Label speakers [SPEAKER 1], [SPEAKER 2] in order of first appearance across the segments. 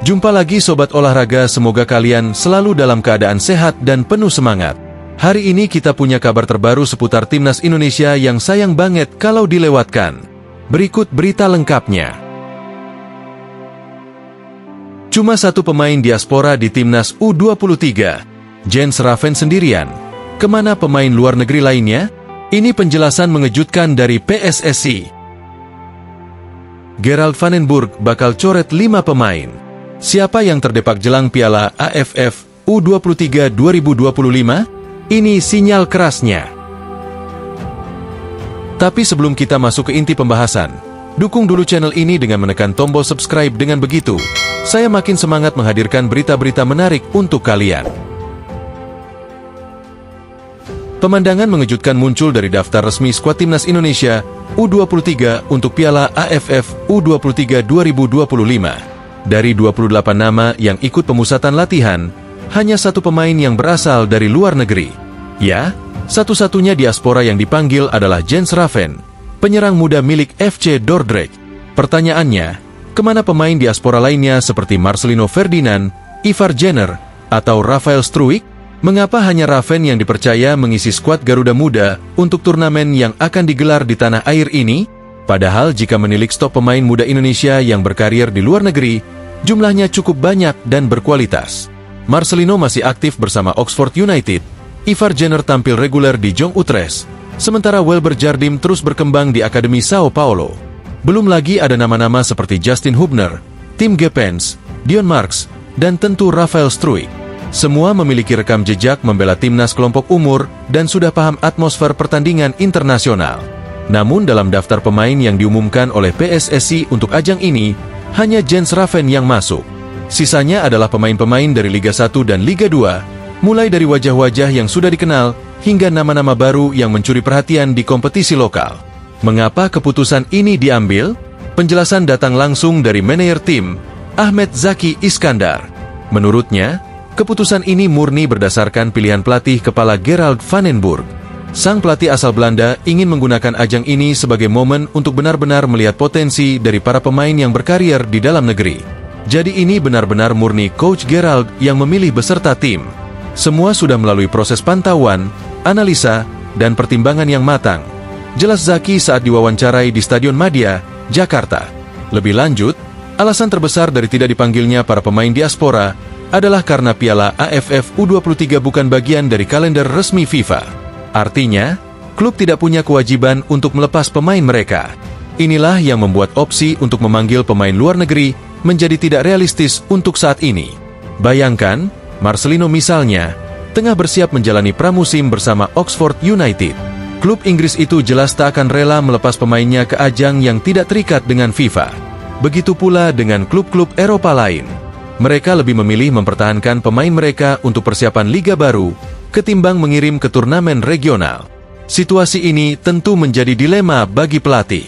[SPEAKER 1] Jumpa lagi Sobat Olahraga, semoga kalian selalu dalam keadaan sehat dan penuh semangat. Hari ini kita punya kabar terbaru seputar Timnas Indonesia yang sayang banget kalau dilewatkan. Berikut berita lengkapnya. Cuma satu pemain diaspora di Timnas U23, Jens Raven sendirian. Kemana pemain luar negeri lainnya? Ini penjelasan mengejutkan dari PSSI. Gerald van den Burg bakal coret 5 pemain. Siapa yang terdepak jelang Piala AFF U23 2025? Ini sinyal kerasnya. Tapi sebelum kita masuk ke inti pembahasan, dukung dulu channel ini dengan menekan tombol subscribe. Dengan begitu, saya makin semangat menghadirkan berita-berita menarik untuk kalian. Pemandangan mengejutkan muncul dari daftar resmi skuad Timnas Indonesia U23 untuk Piala AFF U23 2025. Dari 28 nama yang ikut pemusatan latihan, hanya satu pemain yang berasal dari luar negeri. Ya, satu-satunya diaspora yang dipanggil adalah Jens Raven, penyerang muda milik FC Dordrecht. Pertanyaannya, kemana pemain diaspora lainnya seperti Marcelino Ferdinand, Ivar Jenner, atau Rafael Struijk? Mengapa hanya Raven yang dipercaya mengisi skuad Garuda Muda untuk turnamen yang akan digelar di tanah air ini? Padahal jika menilik stok pemain muda Indonesia yang berkarir di luar negeri, jumlahnya cukup banyak dan berkualitas. Marcelino masih aktif bersama Oxford United, Ivar Jenner tampil reguler di Jong Utrecht, sementara Welber Jardim terus berkembang di Akademi Sao Paulo. Belum lagi ada nama-nama seperti Justin Hubner, Tim Gepens, Dion Marks, dan tentu Rafael Struijk. Semua memiliki rekam jejak membela timnas kelompok umur dan sudah paham atmosfer pertandingan internasional. Namun dalam daftar pemain yang diumumkan oleh PSSI untuk ajang ini, hanya Jens Raven yang masuk. Sisanya adalah pemain-pemain dari Liga 1 dan Liga 2, mulai dari wajah-wajah yang sudah dikenal, hingga nama-nama baru yang mencuri perhatian di kompetisi lokal. Mengapa keputusan ini diambil? Penjelasan datang langsung dari manajer tim, Ahmed Zaki Iskandar. Menurutnya, keputusan ini murni berdasarkan pilihan pelatih kepala Gerald van den Burg. Sang pelatih asal Belanda ingin menggunakan ajang ini sebagai momen untuk benar-benar melihat potensi dari para pemain yang berkarier di dalam negeri. Jadi ini benar-benar murni Coach Gerald yang memilih beserta tim. Semua sudah melalui proses pantauan, analisa, dan pertimbangan yang matang. Jelas Zaki saat diwawancarai di Stadion Madia, Jakarta. Lebih lanjut, alasan terbesar dari tidak dipanggilnya para pemain diaspora adalah karena Piala AFF U23 bukan bagian dari kalender resmi FIFA. Artinya, klub tidak punya kewajiban untuk melepas pemain mereka. Inilah yang membuat opsi untuk memanggil pemain luar negeri menjadi tidak realistis untuk saat ini. Bayangkan, Marcelino misalnya, tengah bersiap menjalani pramusim bersama Oxford United. Klub Inggris itu jelas tak akan rela melepas pemainnya ke ajang yang tidak terikat dengan FIFA. Begitu pula dengan klub-klub Eropa lain. Mereka lebih memilih mempertahankan pemain mereka untuk persiapan liga baru, ketimbang mengirim ke turnamen regional. Situasi ini tentu menjadi dilema bagi pelatih.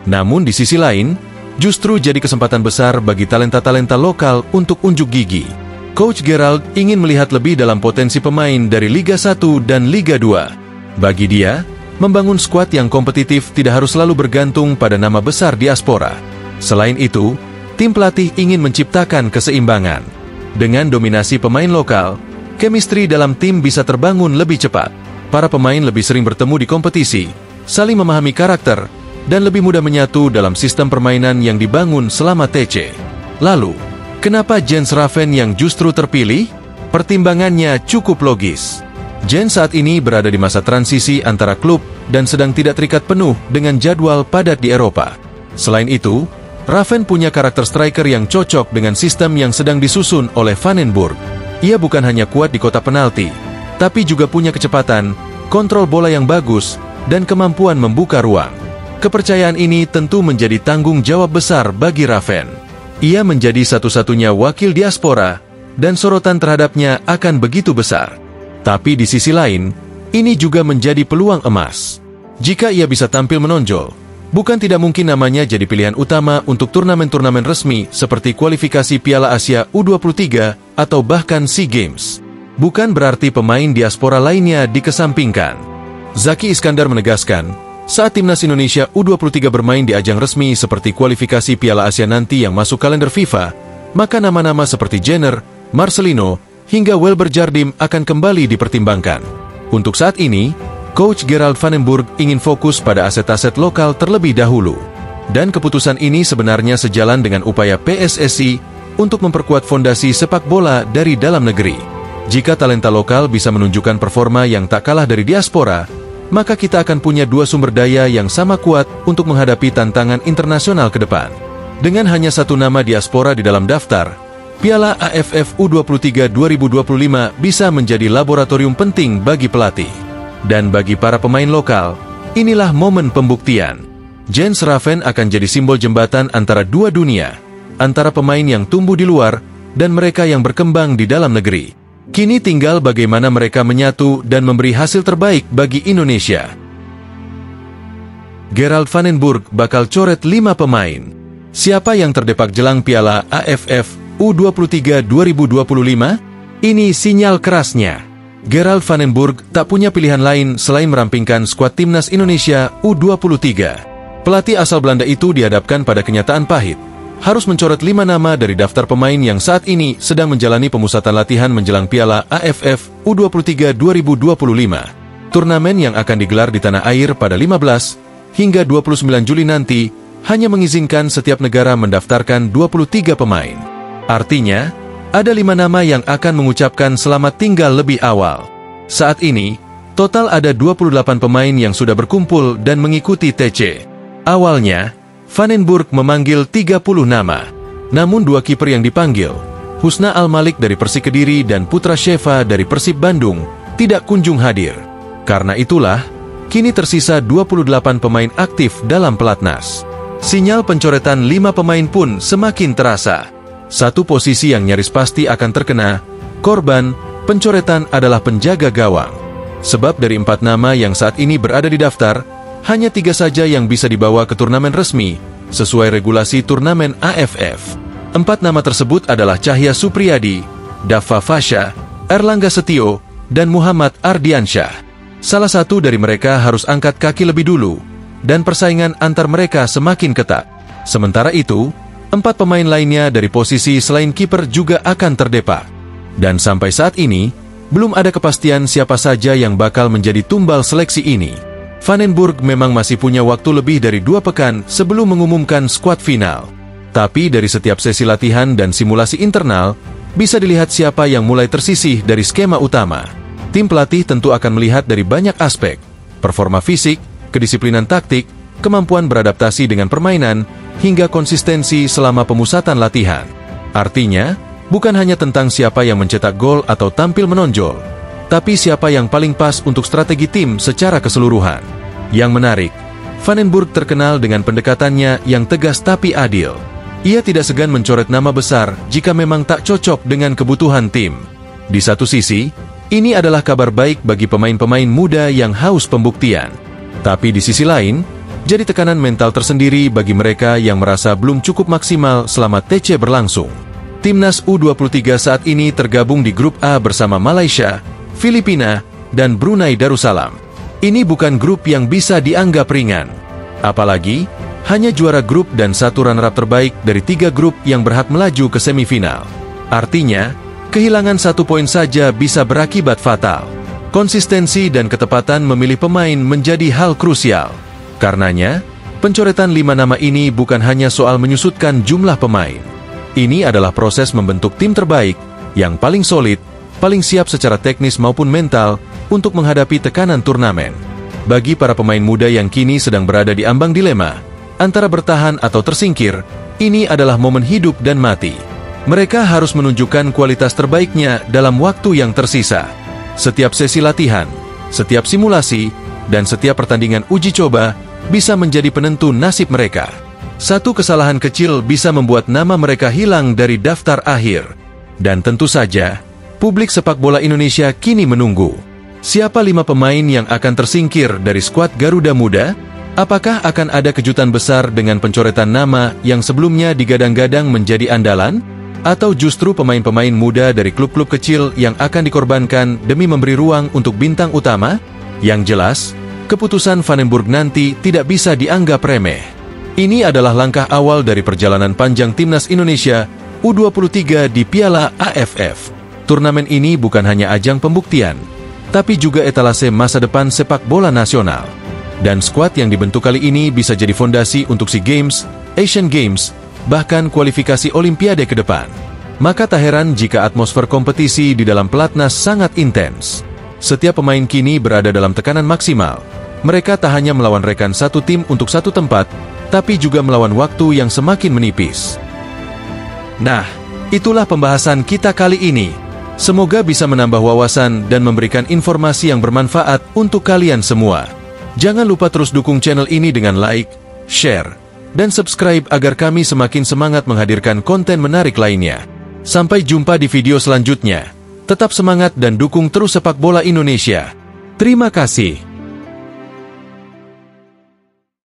[SPEAKER 1] Namun di sisi lain, justru jadi kesempatan besar bagi talenta-talenta lokal untuk unjuk gigi. Coach Gerald ingin melihat lebih dalam potensi pemain dari Liga 1 dan Liga 2. Bagi dia, membangun skuad yang kompetitif tidak harus selalu bergantung pada nama besar diaspora. Selain itu, tim pelatih ingin menciptakan keseimbangan. Dengan dominasi pemain lokal, chemistry dalam tim bisa terbangun lebih cepat. Para pemain lebih sering bertemu di kompetisi, saling memahami karakter, dan lebih mudah menyatu dalam sistem permainan yang dibangun selama TC. Lalu, kenapa Jens Raven yang justru terpilih? Pertimbangannya cukup logis. Jens saat ini berada di masa transisi antara klub dan sedang tidak terikat penuh dengan jadwal padat di Eropa. Selain itu, Raven punya karakter striker yang cocok dengan sistem yang sedang disusun oleh Van den Burg. Ia bukan hanya kuat di kotak penalti, tapi juga punya kecepatan, kontrol bola yang bagus, dan kemampuan membuka ruang. Kepercayaan ini tentu menjadi tanggung jawab besar bagi Raven. Ia menjadi satu-satunya wakil diaspora, dan sorotan terhadapnya akan begitu besar. Tapi di sisi lain, ini juga menjadi peluang emas. Jika ia bisa tampil menonjol, bukan tidak mungkin namanya jadi pilihan utama untuk turnamen-turnamen resmi seperti kualifikasi Piala Asia U23 atau bahkan SEA Games. Bukan berarti pemain diaspora lainnya dikesampingkan. Zaki Iskandar menegaskan, saat Timnas Indonesia U23 bermain di ajang resmi seperti kualifikasi Piala Asia nanti yang masuk kalender FIFA, maka nama-nama seperti Jenner, Marcelino, hingga Welber Jardim akan kembali dipertimbangkan. Untuk saat ini, Coach Gerald van den Burg ingin fokus pada aset-aset lokal terlebih dahulu. Dan keputusan ini sebenarnya sejalan dengan upaya PSSI untuk memperkuat fondasi sepak bola dari dalam negeri. Jika talenta lokal bisa menunjukkan performa yang tak kalah dari diaspora, maka kita akan punya dua sumber daya yang sama kuat untuk menghadapi tantangan internasional ke depan. Dengan hanya satu nama diaspora di dalam daftar, Piala AFF U23 2025 bisa menjadi laboratorium penting bagi pelatih. Dan bagi para pemain lokal, inilah momen pembuktian. Jens Raven akan jadi simbol jembatan antara dua dunia, antara pemain yang tumbuh di luar dan mereka yang berkembang di dalam negeri. Kini tinggal bagaimana mereka menyatu dan memberi hasil terbaik bagi Indonesia. Gerald van den Burg bakal coret 5 pemain. Siapa yang terdepak jelang Piala AFF U23 2025? Ini sinyal kerasnya. Gerald van den Burg tak punya pilihan lain selain merampingkan skuad timnas Indonesia U23. Pelatih asal Belanda itu dihadapkan pada kenyataan pahit. Harus mencoret 5 nama dari daftar pemain yang saat ini sedang menjalani pemusatan latihan menjelang Piala AFF U23 2025. Turnamen yang akan digelar di tanah air pada 15 hingga 29 Juli nanti hanya mengizinkan setiap negara mendaftarkan 23 pemain. Artinya, ada 5 nama yang akan mengucapkan selamat tinggal lebih awal. Saat ini, total ada 28 pemain yang sudah berkumpul dan mengikuti TC. Awalnya, Van den Burg memanggil 30 nama. Namun 2 kiper yang dipanggil, Husna Al-Malik dari Persik Kediri dan Putra Sheva dari Persib Bandung, tidak kunjung hadir. Karena itulah, kini tersisa 28 pemain aktif dalam pelatnas. Sinyal pencoretan 5 pemain pun semakin terasa. Satu posisi yang nyaris pasti akan terkena korban pencoretan adalah penjaga gawang. Sebab dari 4 nama yang saat ini berada di daftar, hanya 3 saja yang bisa dibawa ke turnamen resmi, sesuai regulasi turnamen AFF. 4 nama tersebut adalah Cahya Supriyadi, Dava Fasha, Erlangga Setio, dan Muhammad Ardiansyah. Salah satu dari mereka harus angkat kaki lebih dulu, dan persaingan antar mereka semakin ketat. Sementara itu, 4 pemain lainnya dari posisi selain kiper juga akan terdepak. Dan sampai saat ini, belum ada kepastian siapa saja yang bakal menjadi tumbal seleksi ini. Van den Burg memang masih punya waktu lebih dari 2 pekan sebelum mengumumkan skuad final. Tapi dari setiap sesi latihan dan simulasi internal, bisa dilihat siapa yang mulai tersisih dari skema utama. Tim pelatih tentu akan melihat dari banyak aspek, performa fisik, kedisiplinan taktik, kemampuan beradaptasi dengan permainan, hingga konsistensi selama pemusatan latihan. Artinya, bukan hanya tentang siapa yang mencetak gol atau tampil menonjol, tapi siapa yang paling pas untuk strategi tim secara keseluruhan. Yang menarik, Van den Burg terkenal dengan pendekatannya yang tegas tapi adil. Ia tidak segan mencoret nama besar jika memang tak cocok dengan kebutuhan tim. Di satu sisi, ini adalah kabar baik bagi pemain-pemain muda yang haus pembuktian. Tapi di sisi lain, jadi tekanan mental tersendiri bagi mereka yang merasa belum cukup maksimal selama TC berlangsung. Timnas U23 saat ini tergabung di grup A bersama Malaysia, Filipina, dan Brunei Darussalam. Ini bukan grup yang bisa dianggap ringan. Apalagi, hanya juara grup dan 1 runner-up terbaik dari 3 grup yang berhak melaju ke semifinal. Artinya, kehilangan 1 poin saja bisa berakibat fatal. Konsistensi dan ketepatan memilih pemain menjadi hal krusial. Karenanya, pencoretan 5 nama ini bukan hanya soal menyusutkan jumlah pemain. Ini adalah proses membentuk tim terbaik, yang paling solid, paling siap secara teknis maupun mental untuk menghadapi tekanan turnamen. Bagi para pemain muda yang kini sedang berada di ambang dilema, antara bertahan atau tersingkir, ini adalah momen hidup dan mati. Mereka harus menunjukkan kualitas terbaiknya dalam waktu yang tersisa. Setiap sesi latihan, setiap simulasi, dan setiap pertandingan uji coba bisa menjadi penentu nasib mereka. Satu kesalahan kecil bisa membuat nama mereka hilang dari daftar akhir. Dan tentu saja, publik sepak bola Indonesia kini menunggu. Siapa 5 pemain yang akan tersingkir dari skuad Garuda Muda? Apakah akan ada kejutan besar dengan pencoretan nama yang sebelumnya digadang-gadang menjadi andalan? Atau justru pemain-pemain muda dari klub-klub kecil yang akan dikorbankan demi memberi ruang untuk bintang utama? Yang jelas, keputusan Van den Burg nanti tidak bisa dianggap remeh. Ini adalah langkah awal dari perjalanan panjang timnas Indonesia U23 di Piala AFF. Turnamen ini bukan hanya ajang pembuktian, tapi juga etalase masa depan sepak bola nasional. Dan skuad yang dibentuk kali ini bisa jadi fondasi untuk SEA Games, Asian Games, bahkan kualifikasi Olimpiade ke depan. Maka tak heran jika atmosfer kompetisi di dalam pelatnas sangat intens. Setiap pemain kini berada dalam tekanan maksimal. Mereka tak hanya melawan rekan satu tim untuk satu tempat, tapi juga melawan waktu yang semakin menipis. Nah, itulah pembahasan kita kali ini. Semoga bisa menambah wawasan dan memberikan informasi yang bermanfaat untuk kalian semua. Jangan lupa terus dukung channel ini dengan like, share, dan subscribe agar kami semakin semangat menghadirkan konten menarik lainnya. Sampai jumpa di video selanjutnya. Tetap semangat dan dukung terus sepak bola Indonesia. Terima kasih.